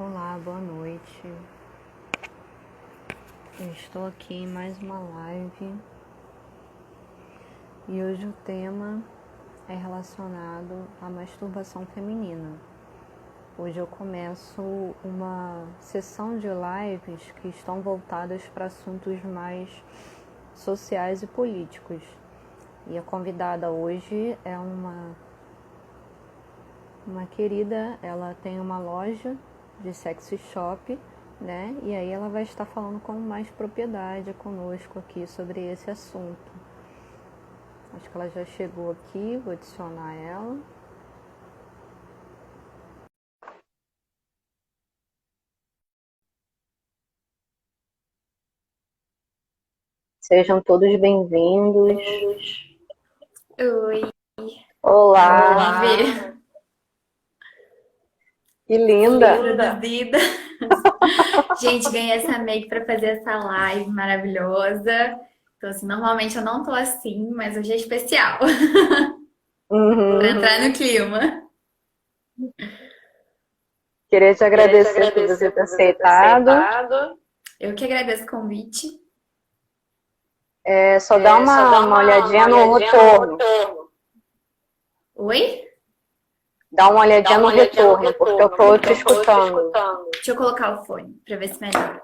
Olá, boa noite. Eu estou aqui em mais uma live e hoje o tema é relacionado à masturbação feminina. Hoje eu começo uma sessão de lives que estão voltadas para assuntos mais sociais e políticos. E a convidada hoje é uma querida, ela tem uma loja de sex shop, né? E aí ela vai estar falando com mais propriedade conosco aqui sobre esse assunto. Acho que ela já chegou aqui, vou adicionar ela. Sejam todos bem-vindos. Oi. Olá. Que linda. Produzida. Gente, ganhei essa make para fazer essa live maravilhosa. Então, assim, normalmente eu não tô assim, mas hoje é especial. Pra entrar no clima. Queria te agradecer por você ter aceitado. Eu que agradeço o convite. Só dá uma olhadinha no retorno. Oi? Dá uma olhadinha no retorno, porque eu tô te escutando. Deixa eu colocar o fone para ver se melhora.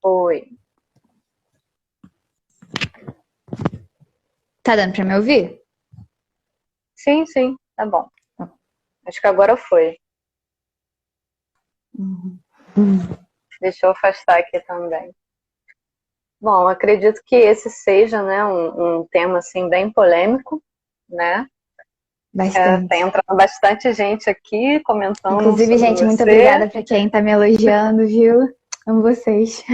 Oi. Tá dando para me ouvir? Sim, tá bom. Acho que agora foi. Deixa eu afastar aqui também. Bom, acredito que esse seja, né, um tema assim bem polêmico, né? Bastante. Tá entrando bastante gente aqui comentando. Inclusive, gente, muito obrigada para quem tá me elogiando, viu? Amo vocês.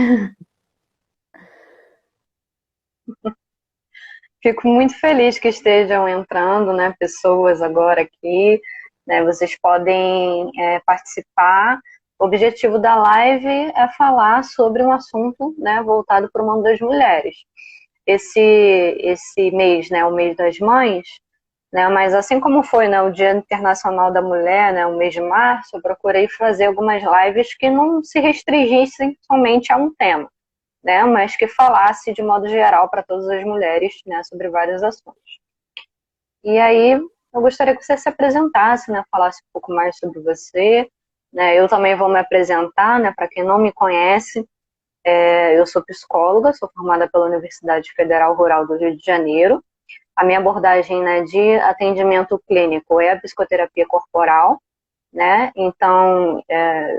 Fico muito feliz que estejam entrando, né, pessoas agora aqui, né? Vocês podem participar. O objetivo da live é falar sobre um assunto, né, voltado para o mundo das mulheres. Esse mês, né, o mês das mães, né, mas assim como foi, né, o Dia Internacional da Mulher, né, o mês de março, eu procurei fazer algumas lives que não se restringissem somente a um tema, né, mas que falasse de modo geral para todas as mulheres, né, sobre vários assuntos. E aí eu gostaria que você se apresentasse, né, falasse um pouco mais sobre você, né, eu também vou me apresentar, né, para quem não me conhece. Eu sou psicóloga, sou formada pela Universidade Federal Rural do Rio de Janeiro. A minha abordagem, né, de atendimento clínico é a psicoterapia corporal, né? Então,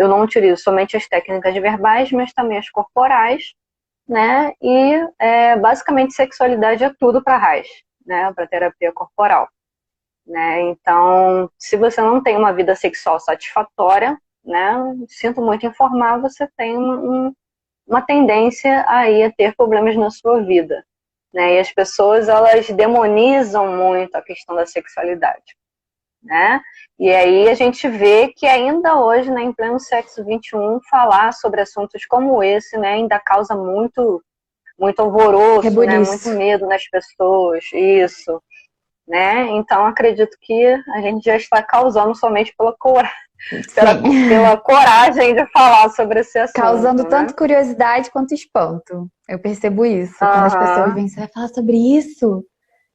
eu não utilizo somente as técnicas verbais, mas também as corporais, né? E basicamente sexualidade é tudo para RAS, né? Para terapia corporal, né? Então, se você não tem uma vida sexual satisfatória, né? Sinto muito informar, você tem uma tendência aí a ter problemas na sua vida, né? E as pessoas, elas demonizam muito a questão da sexualidade, né? E aí a gente vê que ainda hoje, né, em pleno século XXI, falar sobre assuntos como esse, né, ainda causa muito alvoroço, né, muito medo nas pessoas, isso, né? Então acredito que a gente já está causando somente pela coragem de falar sobre esse assunto. Causando né? tanto curiosidade quanto espanto. Eu percebo isso. Quando as pessoas vêm, você vai falar sobre isso?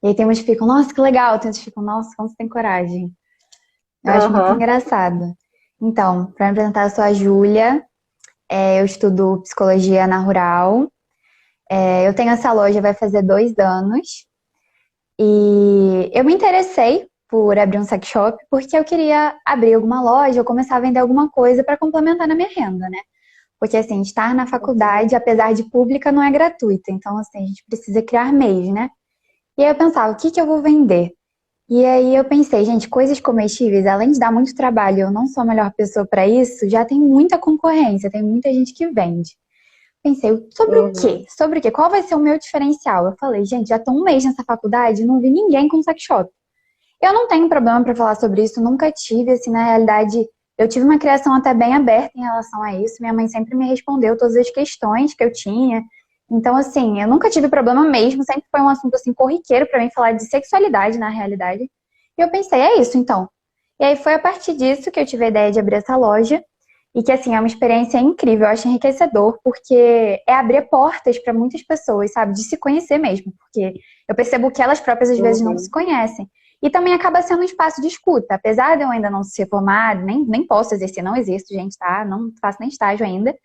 E aí tem umas que ficam, nossa, que legal. Tem outras que ficam, nossa, como você tem coragem. Eu acho muito engraçado. Então, para me apresentar, eu sou a Júlia. Eu estudo psicologia na Rural. Eu tenho essa loja, vai fazer 2 anos. E eu me interessei por abrir um sex shop porque eu queria abrir alguma loja ou começar a vender alguma coisa para complementar na minha renda, né? Porque, assim, estar na faculdade, apesar de pública, não é gratuita. Então, assim, a gente precisa criar meios, né? E aí eu pensava, o que que eu vou vender? E aí eu pensei, gente, coisas comestíveis, além de dar muito trabalho, eu não sou a melhor pessoa para isso, já tem muita concorrência, tem muita gente que vende. Pensei, sobre o quê? Sobre o quê? Qual vai ser o meu diferencial? Eu falei, gente, já tô 1 mês nessa faculdade e não vi ninguém com sex shop. Eu não tenho problema para falar sobre isso, nunca tive, assim, na realidade, eu tive uma criação até bem aberta em relação a isso. Minha mãe sempre me respondeu todas as questões que eu tinha Então, assim, eu nunca tive problema mesmo, sempre foi um assunto, assim, corriqueiro pra mim falar de sexualidade, na realidade. E eu pensei, é isso, então. E aí foi a partir disso que eu tive a ideia de abrir essa loja. E que, assim, é uma experiência incrível, eu acho enriquecedor, porque é abrir portas para muitas pessoas, sabe? De se conhecer mesmo, porque eu percebo que elas próprias, às vezes, não se Uhum. conhecem. E também acaba sendo um espaço de escuta, apesar de eu ainda não ser formada, nem posso exercer, não exerço, gente, tá? Não faço nem estágio ainda.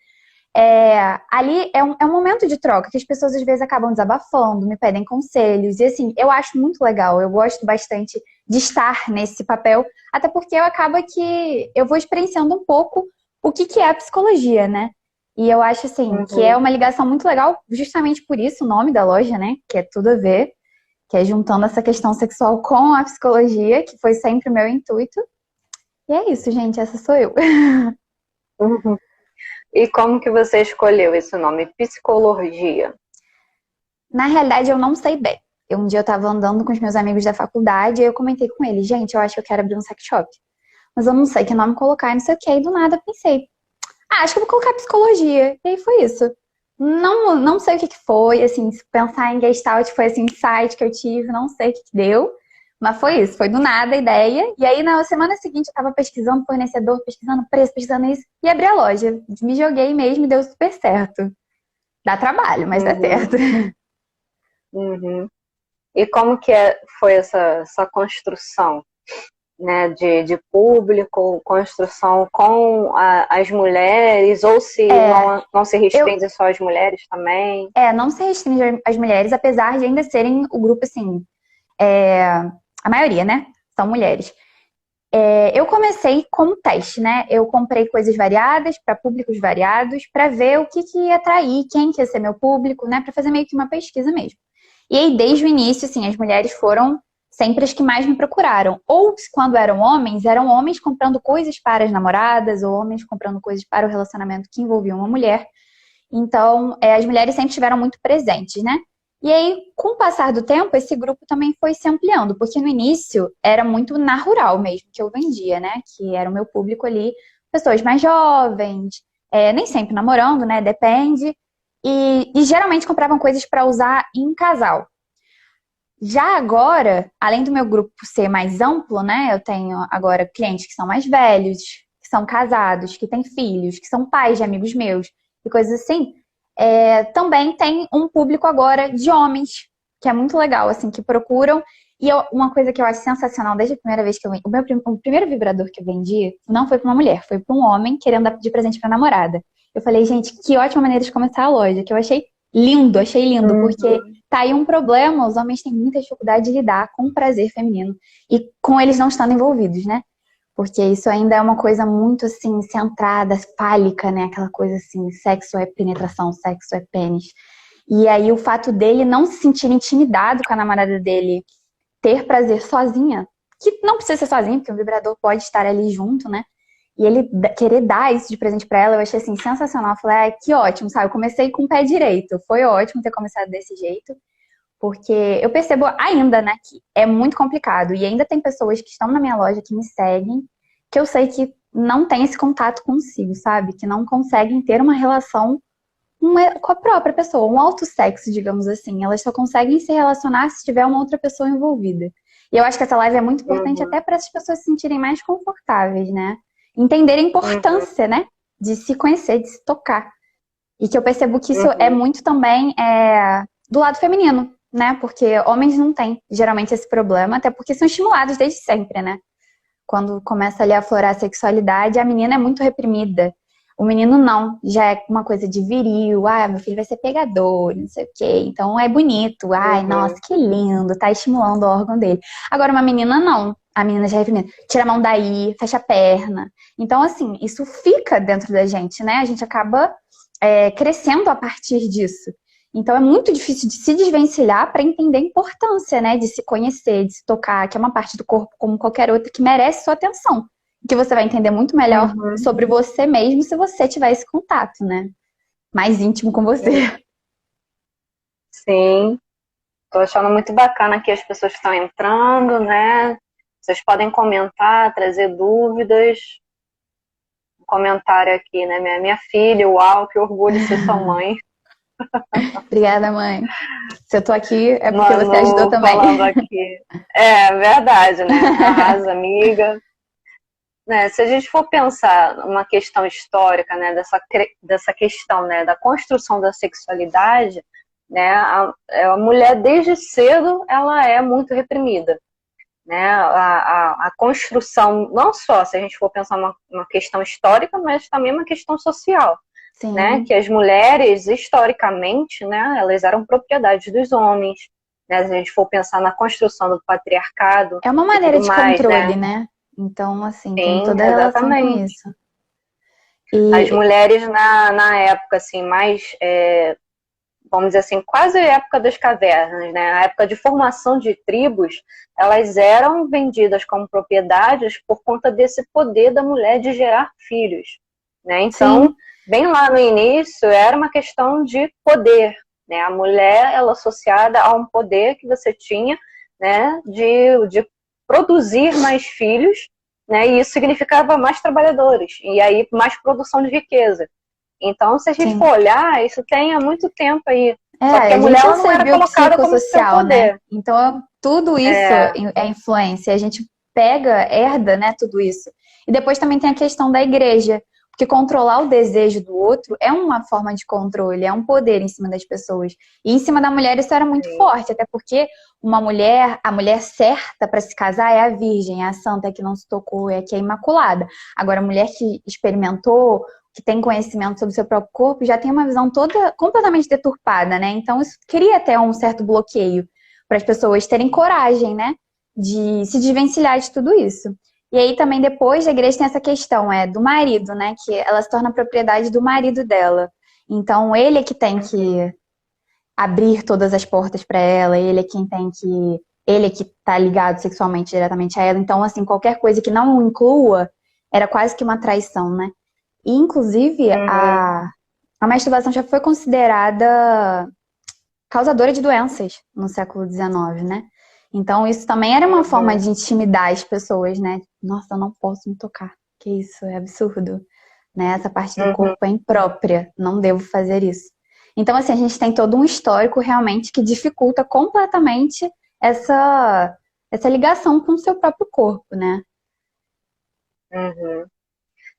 Ali é um momento de troca, que as pessoas, às vezes, acabam desabafando, me pedem conselhos, e, assim, eu acho muito legal, eu gosto bastante de estar nesse papel, até porque eu acaba que eu vou experienciando um pouco o que que é a psicologia, né? E eu acho, assim, que é Uhum. uma ligação muito legal, justamente por isso o nome da loja, né? Que é tudo a ver, que é juntando essa questão sexual com a psicologia, que foi sempre o meu intuito. E é isso, gente, essa sou eu. Uhum. E como que você escolheu esse nome? Psicologia. Na realidade, eu não sei bem. Um dia eu tava andando com os meus amigos da faculdade e eu comentei com eles, gente, eu acho que eu quero abrir um sex shop. Mas eu não sei que nome colocar e não sei o que. E do nada eu pensei, acho que eu vou colocar psicologia. E aí foi isso. Não sei o que que foi, assim, se pensar em Gestalt foi esse insight que eu tive, não sei o que que deu. Mas foi isso, foi do nada a ideia. E aí na semana seguinte eu tava pesquisando fornecedor, pesquisando preço, pesquisando isso e abri a loja. Me joguei mesmo e deu super certo. Dá trabalho, mas dá Uhum. certo. Uhum. E como que foi essa construção, né, de público, construção com as mulheres, ou se É, não se eu, restringe só às mulheres também? não se restringe às mulheres, apesar de ainda serem o grupo, assim, a maioria, né? São mulheres. Eu comecei como teste, né? Eu comprei coisas variadas para públicos variados para ver o que, que ia atrair, quem que ia ser meu público, né? Para fazer meio que uma pesquisa mesmo. E aí, desde o início, assim, as mulheres foram sempre as que mais me procuraram. Ou quando eram homens comprando coisas para as namoradas, ou homens comprando coisas para o relacionamento que envolvia uma mulher. Então, as mulheres sempre estiveram muito presentes, né? E aí, com o passar do tempo, esse grupo também foi se ampliando, porque no início era muito na rural mesmo que eu vendia, né? Que era o meu público ali, pessoas mais jovens, nem sempre namorando, né? Depende. E geralmente compravam coisas para usar em casal. Já agora, além do meu grupo ser mais amplo, né? Eu tenho agora clientes que são mais velhos, que são casados, que têm filhos, que são pais de amigos meus e coisas assim. Também tem um público agora de homens, que é muito legal, assim, que procuram. E uma coisa que eu acho sensacional desde a primeira vez que eu vendi, o primeiro vibrador que eu vendi não foi para uma mulher, foi para um homem querendo dar de presente para namorada. Eu falei, gente, que ótima maneira de começar a loja, que eu achei lindo, porque Uhum. tá aí um problema, os homens têm muita dificuldade de lidar com o prazer feminino e com eles não estando envolvidos, né? Porque isso ainda é uma coisa muito, assim, centrada, fálica, né? Aquela coisa assim, sexo é penetração, sexo é pênis. E aí o fato dele não se sentir intimidado com a namorada dele, ter prazer sozinha, que não precisa ser sozinho, porque o vibrador pode estar ali junto, né? E ele querer dar isso de presente pra ela, eu achei assim sensacional. Eu falei, que ótimo, sabe? Eu comecei com o pé direito. Foi ótimo ter começado desse jeito, porque eu percebo ainda, né, que é muito complicado. E ainda tem pessoas que estão na minha loja que me seguem, que eu sei que não tem esse contato consigo, sabe? Que não conseguem ter uma relação com a própria pessoa, um autossexo, digamos assim. Elas só conseguem se relacionar se tiver uma outra pessoa envolvida. E eu acho que essa live é muito importante Uhum. até para essas pessoas se sentirem mais confortáveis, né? Entenderem a Uhum. importância, né? De se conhecer, de se tocar. E que eu percebo que isso é Uhum. muito também do lado feminino, né? Porque homens não têm geralmente esse problema, até porque são estimulados desde sempre, né? Quando começa ali a aflorar a sexualidade, a menina é muito reprimida. O menino não, já é uma coisa de viril, meu filho vai ser pegador, não sei o quê. Então é bonito, nossa, Uhum. que lindo, tá estimulando o órgão dele. Agora uma menina não, a menina já é reprimida, tira a mão daí, fecha a perna. Então assim, isso fica dentro da gente, né? A gente acaba crescendo a partir disso. Então é muito difícil de se desvencilhar para entender a importância, né, de se conhecer, de se tocar, que é uma parte do corpo como qualquer outra que merece sua atenção. Que você vai entender muito melhor Uhum. sobre você mesmo se você tiver esse contato, né? Mais íntimo com você. Sim, tô achando muito bacana que as pessoas estão entrando, né? Vocês podem comentar, trazer dúvidas. Um comentário aqui, né? Minha filha, uau, que orgulho de ser sua mãe. Obrigada, mãe. Se eu tô aqui, é porque você ajudou Manu também. falando aqui. É verdade, né? Arrasa, amiga. Né, se a gente for pensar uma questão histórica, né, dessa questão, né, da construção da sexualidade, né, a mulher desde cedo ela é muito reprimida, né, a construção, não só se a gente for pensar uma questão histórica, mas também uma questão social, né, Sim. que as mulheres historicamente, né, elas eram propriedade dos homens, né, se a gente for pensar na construção do patriarcado É uma e maneira tudo de mais, controle, né? né? Então, assim, tem Sim, toda a relação com exatamente. isso. As E mulheres na época, assim, mais, vamos dizer assim, quase a época das cavernas, né? A época de formação de tribos, elas eram vendidas como propriedades por conta desse poder da mulher de gerar filhos, né? Então, sim, bem lá no início, era uma questão de poder, né? A mulher, ela associada a um poder que você tinha, né? De produzir mais filhos, né? E isso significava mais trabalhadores, e aí mais produção de riqueza. Então, se a gente for sim. olhar, isso tem há muito tempo aí. Só que É, a a mulher gente é um ela não ser era colocada como se ter o biopsicossocial, né? poder. Então, tudo isso É, é influência. A gente pega, herda, né, tudo isso. E depois também tem a questão da igreja. Porque controlar o desejo do outro é uma forma de controle, é um poder em cima das pessoas. E em cima da mulher isso era muito sim, forte, até porque uma mulher, a mulher certa para se casar é a virgem, é a santa que não se tocou, é a que é imaculada. Agora, a mulher que experimentou, que tem conhecimento sobre o seu próprio corpo, já tem uma visão toda completamente deturpada, né? Então, isso cria até um certo bloqueio para as pessoas terem coragem, né? De se desvencilhar de tudo isso. E aí também depois a igreja tem essa questão, do marido, né? Que ela se torna propriedade do marido dela. Então, ele é que tem que abrir todas as portas para ela, ele é quem tem que. Ele é que tá ligado sexualmente diretamente a ela. Então, assim, qualquer coisa que não o inclua era quase que uma traição, né? E, inclusive, uhum, a masturbação já foi considerada causadora de doenças no século XIX, né? Então, isso também era uma forma uhum, de intimidar as pessoas, né? Nossa, eu não posso me tocar. Que isso, é absurdo. Né? Essa parte do uhum. corpo é imprópria, não devo fazer isso. Então, assim, a gente tem todo um histórico realmente que dificulta completamente essa ligação com o seu próprio corpo, né? Uhum.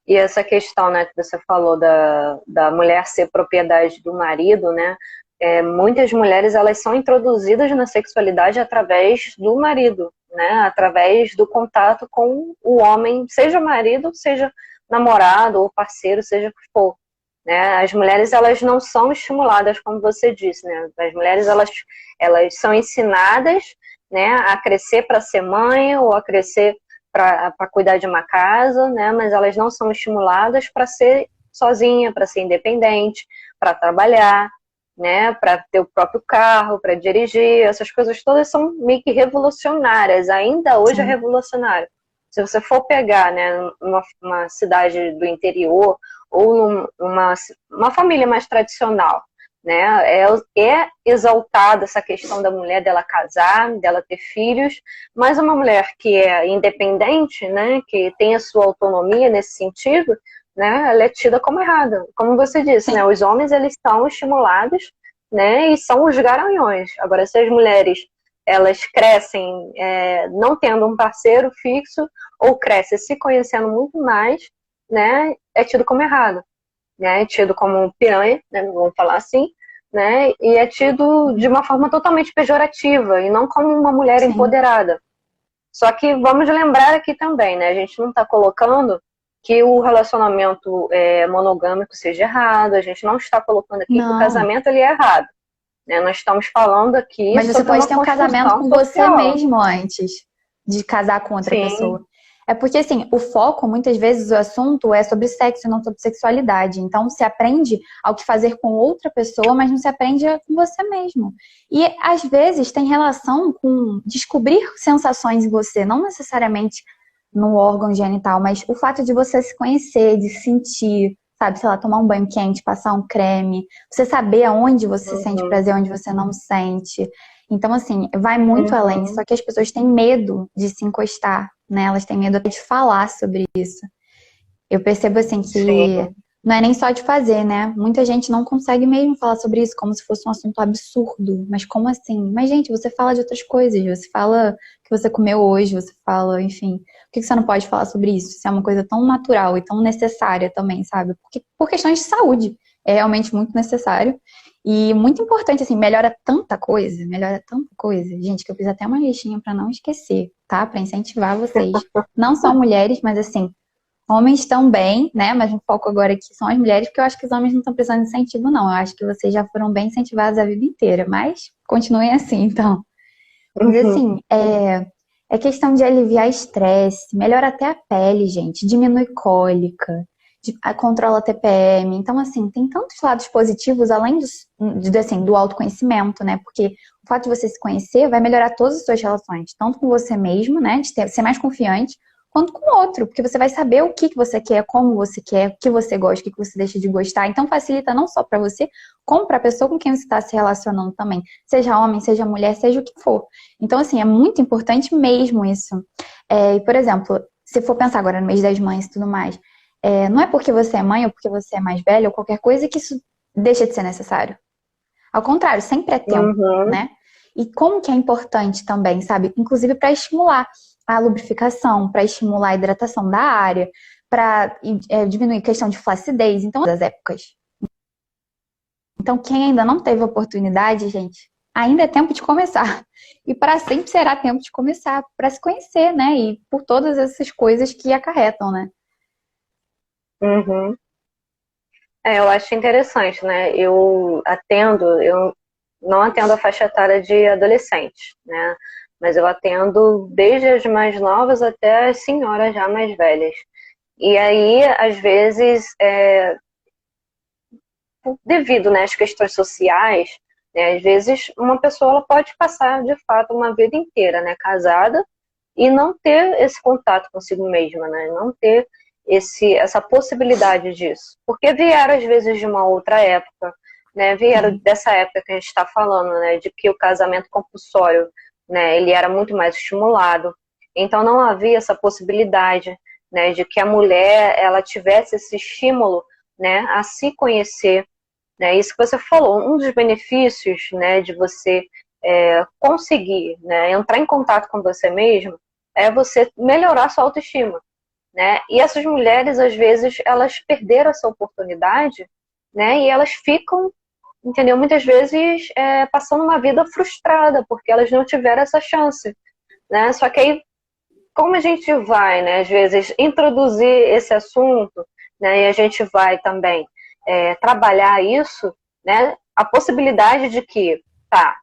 E essa questão, né, que você falou da mulher ser propriedade do marido, né? Muitas mulheres elas são introduzidas na sexualidade através do marido, né? Através do contato com o homem, seja marido, seja namorado ou parceiro, seja o que for. Né? As mulheres elas não são estimuladas, como você disse, né? As mulheres elas são ensinadas, né, a crescer para ser mãe ou a crescer para cuidar de uma casa, né? Mas elas não são estimuladas para ser sozinha, para ser independente, para trabalhar, né? Para ter o próprio carro, para dirigir. Essas coisas todas são meio que revolucionárias. Ainda hoje é Sim. revolucionário. Se você for pegar, né, uma cidade do interior ou uma família mais tradicional, né, é exaltada essa questão da mulher dela casar, dela ter filhos, mas uma mulher que é independente, né, que tem a sua autonomia nesse sentido, né, ela é tida como errada. Como você disse, né, Sim. os homens eles são estimulados, né, e são os garanhões. Agora, se as mulheres elas crescem não tendo um parceiro fixo ou crescem se conhecendo muito mais, né, é tido como errado, né, é tido como piranha, né, vamos falar assim, né, e é tido de uma forma totalmente pejorativa e não como uma mulher Sim. empoderada. Só que vamos lembrar aqui também, né, a gente não está colocando que o relacionamento monogâmico seja errado, a gente não está colocando aqui que o Não. casamento ele é errado, né, nós estamos falando aqui Mas você sobre pode uma ter um casamento construção com você social. mesmo antes de casar com outra Sim, pessoa. É porque, assim, o foco, muitas vezes, o assunto é sobre sexo e não sobre sexualidade. Então, se aprende ao que fazer com outra pessoa, mas não se aprende com você mesmo. E, às vezes, tem relação com descobrir sensações em você, não necessariamente no órgão genital, mas o fato de você se conhecer, de sentir, sabe, sei lá, tomar um banho quente, passar um creme, você saber aonde você sente uhum, prazer, onde você não sente. Então, assim, vai muito além, uhum, só que as pessoas têm medo de se encostar, né? Elas têm medo até de falar sobre isso. Eu percebo, assim, sim, que não é nem só de fazer, né? Muita gente não consegue mesmo falar sobre isso como se fosse um assunto absurdo. Mas como assim? Mas, gente, você fala de outras coisas. Você fala o que você comeu hoje, você fala, enfim. Por que você não pode falar sobre isso? Isso é uma coisa tão natural e tão necessária também, sabe? Porque, por questões de saúde. É realmente muito necessário. E muito importante, assim, melhora tanta coisa. Melhora tanta coisa. Gente, que eu fiz até uma listinha pra não esquecer, tá? Pra incentivar vocês. Não só mulheres, mas assim, homens também, né? Mas um foco agora aqui são as mulheres, porque eu acho que os homens não estão precisando de incentivo, não. Eu acho que vocês já foram bem incentivados a vida inteira, mas continuem assim, então. Mas Uhum. assim, é questão de aliviar estresse, melhora até a pele, gente, diminui cólica, controla a TPM. Então, assim, tem tantos lados positivos, além assim, do autoconhecimento, né? Porque o fato de você se conhecer vai melhorar todas as suas relações, tanto com você mesmo, né? De ser mais confiante, quanto com o outro, porque você vai saber o que você quer, como você quer, o que você gosta, o que você deixa de gostar. Então, facilita não só para você, como para a pessoa com quem você está se relacionando também. Seja homem, seja mulher, seja o que for. Então, assim, é muito importante mesmo isso. E, por exemplo, se for pensar agora no mês das mães e tudo mais, não é porque você é mãe ou porque você é mais velha ou qualquer coisa que isso deixa de ser necessário. Ao contrário, sempre é tempo, Uhum. né? E como que é importante também, sabe? Inclusive para estimular a lubrificação, para estimular a hidratação da área, para diminuir a questão de flacidez, então, das épocas. Então, quem ainda não teve oportunidade, gente, ainda é tempo de começar. E para sempre será tempo de começar, para se conhecer, né? E por todas essas coisas que acarretam, né? Uhum. Eu acho interessante, né? Eu não atendo a faixa etária de adolescente, né? Mas eu atendo desde as mais novas até as senhoras já mais velhas. E aí, às vezes, devido, né, às questões sociais, né, às vezes uma pessoa ela pode passar, de fato, uma vida inteira, né, casada e não ter esse contato consigo mesma, né, não ter essa possibilidade disso. Porque vieram, às vezes, de uma outra época, né, vieram Sim. dessa época que a gente está falando, né, de que o casamento compulsório, né, ele era muito mais estimulado. Então não havia essa possibilidade, né, de que a mulher ela tivesse esse estímulo, né, a se conhecer, né? Isso que você falou, um dos benefícios, né, de você conseguir, né, entrar em contato com você mesmo é você melhorar sua autoestima, né? E essas mulheres, às vezes, elas perderam essa oportunidade, né? E elas ficam, entendeu? Muitas vezes passando uma vida frustrada porque elas não tiveram essa chance, né? Só que aí, como a gente vai, né, às vezes, introduzir esse assunto, né, e a gente vai também trabalhar isso, né, a possibilidade de que, tá,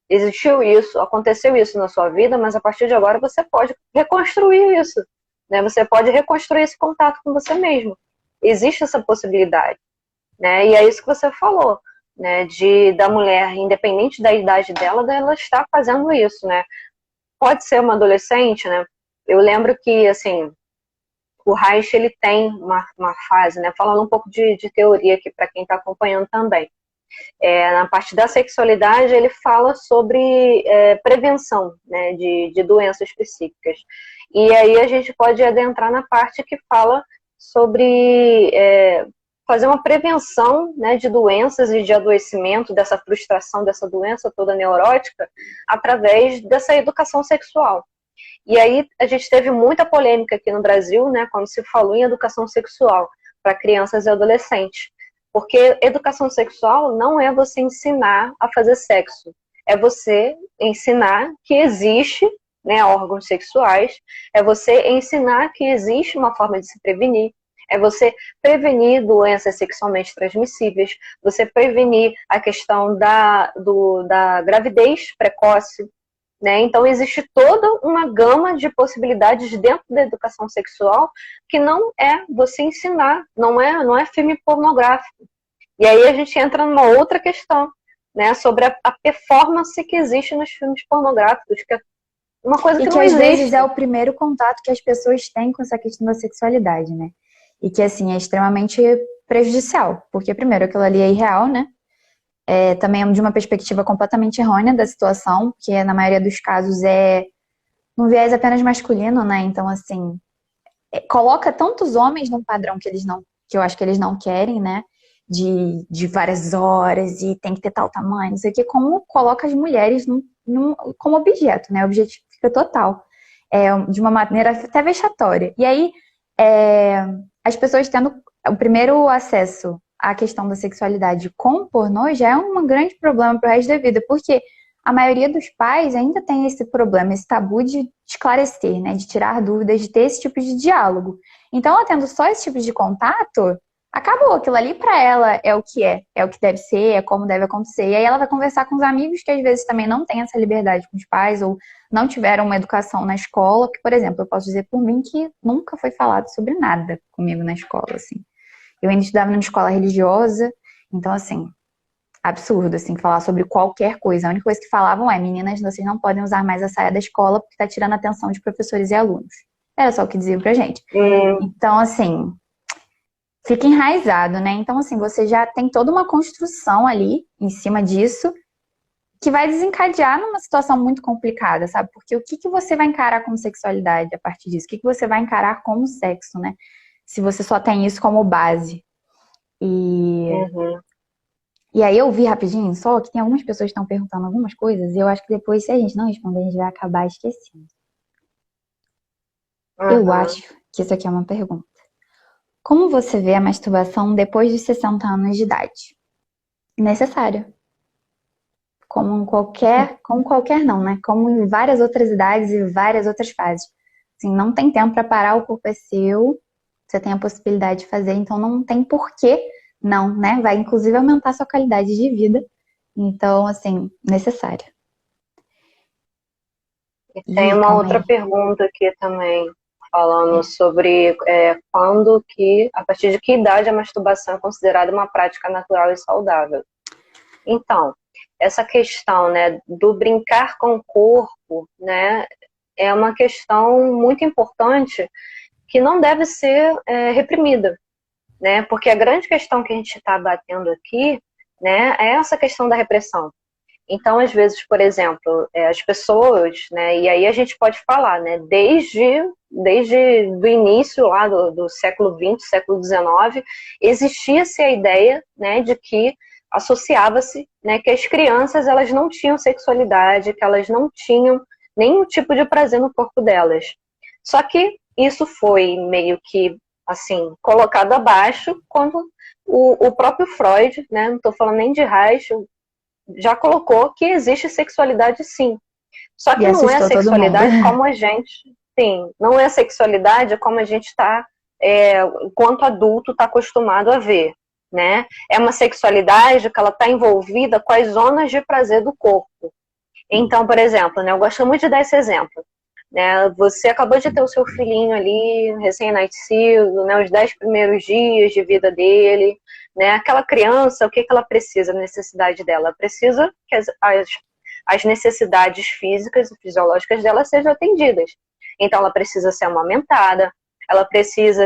existiu isso, aconteceu isso na sua vida, mas a partir de agora você pode reconstruir isso, né, você pode reconstruir esse contato com você mesmo. Existe essa possibilidade, né, e é isso que você falou, né, da mulher, independente da idade dela, dela estar fazendo isso, né. Pode ser uma adolescente, né, eu lembro que, assim, o Reich, ele tem uma fase, né, falando um pouco de teoria aqui para quem está acompanhando também. Na parte da sexualidade, ele fala sobre prevenção, né, de doenças psíquicas. E aí a gente pode adentrar na parte que fala sobre fazer uma prevenção, né, de doenças e de adoecimento, dessa frustração, dessa doença toda neurótica, através dessa educação sexual. E aí a gente teve muita polêmica aqui no Brasil, né, quando se falou em educação sexual para crianças e adolescentes. Porque educação sexual não é você ensinar a fazer sexo, é você ensinar que existe, né, órgãos sexuais, é você ensinar que existe uma forma de se prevenir, é você prevenir doenças sexualmente transmissíveis, você prevenir a questão da gravidez precoce, né? Então, existe toda uma gama de possibilidades dentro da educação sexual que não é você ensinar, não é filme pornográfico. E aí a gente entra numa outra questão, né, sobre a performance que existe nos filmes pornográficos, que é uma coisa E que que não às vezes existe. é o primeiro contato que as pessoas têm com essa questão da sexualidade, né? E que, assim, é extremamente prejudicial. Porque, primeiro, aquilo ali é irreal, né? Também é de uma perspectiva completamente errônea da situação, que na maioria dos casos é um viés apenas masculino, né? Então, assim, coloca tantos homens num padrão que eles não que eu acho que eles não querem, né? De várias horas e tem que ter tal tamanho, não sei o que, como coloca as mulheres como objeto, né? Objetifica total. De uma maneira até vexatória. E aí, as pessoas tendo o primeiro acesso à questão da sexualidade com o pornô já é um grande problema para o resto da vida, porque a maioria dos pais ainda tem esse problema, esse tabu de esclarecer, né? De tirar dúvidas, de ter esse tipo de diálogo. Então, ela tendo só esse tipo de contato, acabou. Aquilo ali para ela é o que deve ser, é como deve acontecer. E aí ela vai conversar com os amigos que às vezes também não têm essa liberdade com os pais ou não tiveram uma educação na escola. Que, por exemplo, eu posso dizer por mim que nunca foi falado sobre nada comigo na escola, assim. Eu ainda estudava numa escola religiosa, então, assim, absurdo, assim, falar sobre qualquer coisa. A única coisa que falavam é: meninas, vocês não podem usar mais a saia da escola porque tá tirando a atenção de professores e alunos. Era só o que diziam pra gente. Então, assim, fica enraizado, né? Então, assim, você já tem toda uma construção ali em cima disso que vai desencadear numa situação muito complicada, sabe? Porque o que você vai encarar como sexualidade a partir disso? O que você vai encarar como sexo, né? Se você só tem isso como base. E aí eu vi rapidinho só que tem algumas pessoas que estão perguntando algumas coisas e eu acho que depois, se a gente não responder, a gente vai acabar esquecendo. Eu acho que isso aqui é uma pergunta. Como você vê a masturbação depois dos 60 anos de idade? Necessário. Como qualquer não, né? Como em várias outras idades e várias outras fases. Assim, não tem tempo para parar, o corpo é seu, você tem a possibilidade de fazer, então não tem porquê não, né? Vai inclusive aumentar a sua qualidade de vida. Então, assim, necessário. Tem uma outra pergunta aqui também, falando sobre a partir de que idade a masturbação é considerada uma prática natural e saudável. Então, essa questão, né, do brincar com o corpo, né, é uma questão muito importante que não deve ser reprimida, né, porque a grande questão que a gente está batendo aqui, né, é essa questão da repressão. Então, às vezes, por exemplo, as pessoas, né, e aí a gente pode falar, né, desde o início lá do século XX, século XIX, existia-se a ideia, né, de que associava-se, né, que as crianças elas não tinham sexualidade, que elas não tinham nenhum tipo de prazer no corpo delas. Só que isso foi meio que, assim, colocado abaixo quando o próprio Freud, né, não estou falando nem de Reich, já colocou que existe sexualidade sim. Só que não é sexualidade como a gente... Sim, não é sexualidade como a gente está, enquanto adulto, está acostumado a ver. Né? É uma sexualidade que ela está envolvida com as zonas de prazer do corpo. Então, por exemplo, né, eu gosto muito de dar esse exemplo. Né? Você acabou de ter o seu filhinho ali, recém-nascido, né, os 10 primeiros dias de vida dele. Né? Aquela criança, o que ela precisa, a necessidade dela? Precisa que as necessidades físicas e fisiológicas dela sejam atendidas. Então, ela precisa ser amamentada, ela precisa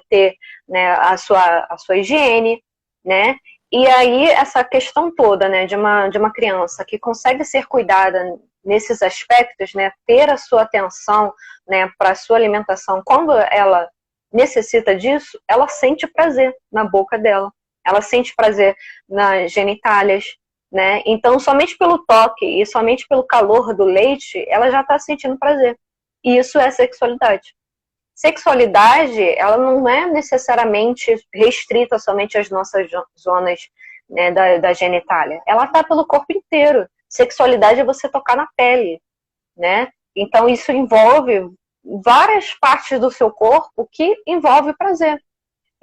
ter, né, a sua higiene, né? E aí, essa questão toda, né, de uma criança que consegue ser cuidada nesses aspectos, né, ter a sua atenção, né, para a sua alimentação, quando ela necessita disso, ela sente prazer na boca dela, ela sente prazer nas genitálias, né? Então, somente pelo toque e somente pelo calor do leite, ela já está sentindo prazer. E isso é sexualidade. Sexualidade, ela não é necessariamente restrita somente às nossas zonas, né, da genitália. Ela está pelo corpo inteiro. Sexualidade é você tocar na pele, né? Então isso envolve várias partes do seu corpo que envolve prazer.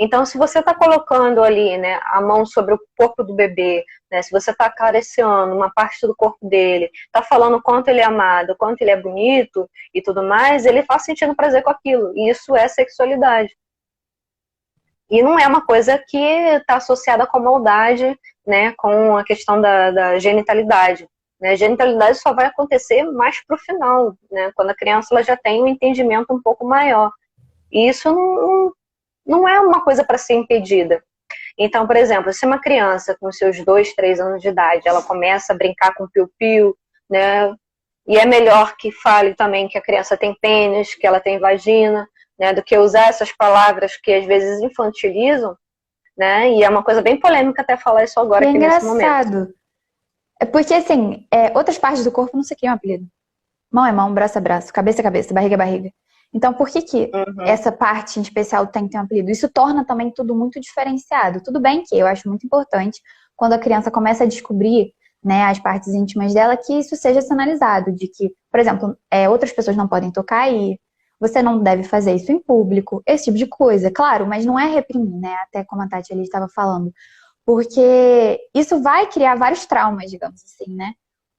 Então, se você está colocando ali, né, a mão sobre o corpo do bebê, né, se você está acariciando uma parte do corpo dele, está falando o quanto ele é amado, o quanto ele é bonito e tudo mais, ele está sentindo prazer com aquilo. E isso é sexualidade. E não é uma coisa que está associada com maldade, né, com a questão da genitalidade. Né? A genitalidade só vai acontecer mais para o final, né, quando a criança ela já tem um entendimento um pouco maior. E isso não é uma coisa para ser impedida. Então, por exemplo, se uma criança com seus 2, 3 anos de idade, ela começa a brincar com piu-piu, né? E é melhor que fale também que a criança tem pênis, que ela tem vagina, né? Do que usar essas palavras que às vezes infantilizam, né? E é uma coisa bem polêmica até falar isso agora, E é aqui nesse momento. engraçado. É porque, assim, outras partes do corpo não se criam apelido. Mão é mão, braço é braço, cabeça é cabeça, barriga é barriga. Então, por que que essa parte em especial tem que ter um apelido? Isso torna também tudo muito diferenciado. Tudo bem que eu acho muito importante, quando a criança começa a descobrir, né, as partes íntimas dela, que isso seja sinalizado, de que, por exemplo, outras pessoas não podem tocar aí, você não deve fazer isso em público, esse tipo de coisa. Claro, mas não é reprimir, né? Até como a Tati ali estava falando. Porque isso vai criar vários traumas, digamos assim, né?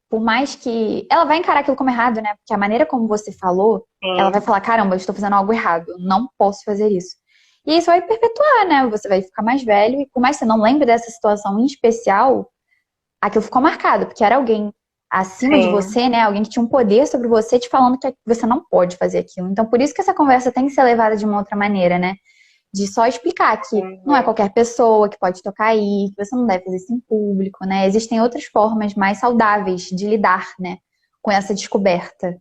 Por mais que ela vai encarar aquilo como errado, né? Porque a maneira como você falou, ela vai falar, caramba, eu estou fazendo algo errado, eu não posso fazer isso. E isso vai perpetuar, né? Você vai ficar mais velho e por mais que você não lembre dessa situação em especial, aquilo ficou marcado, porque era alguém acima de você, né? Alguém que tinha um poder sobre você te falando que você não pode fazer aquilo. Então, por isso que essa conversa tem que ser levada de uma outra maneira, né? De só explicar que não é qualquer pessoa que pode tocar aí, que você não deve fazer isso em público, né? Existem outras formas mais saudáveis de lidar, né, com essa descoberta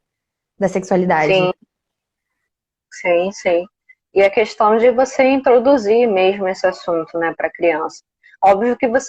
da sexualidade. Sim, sim, sim. E a questão de você introduzir mesmo esse assunto, né, para a criança. Óbvio que você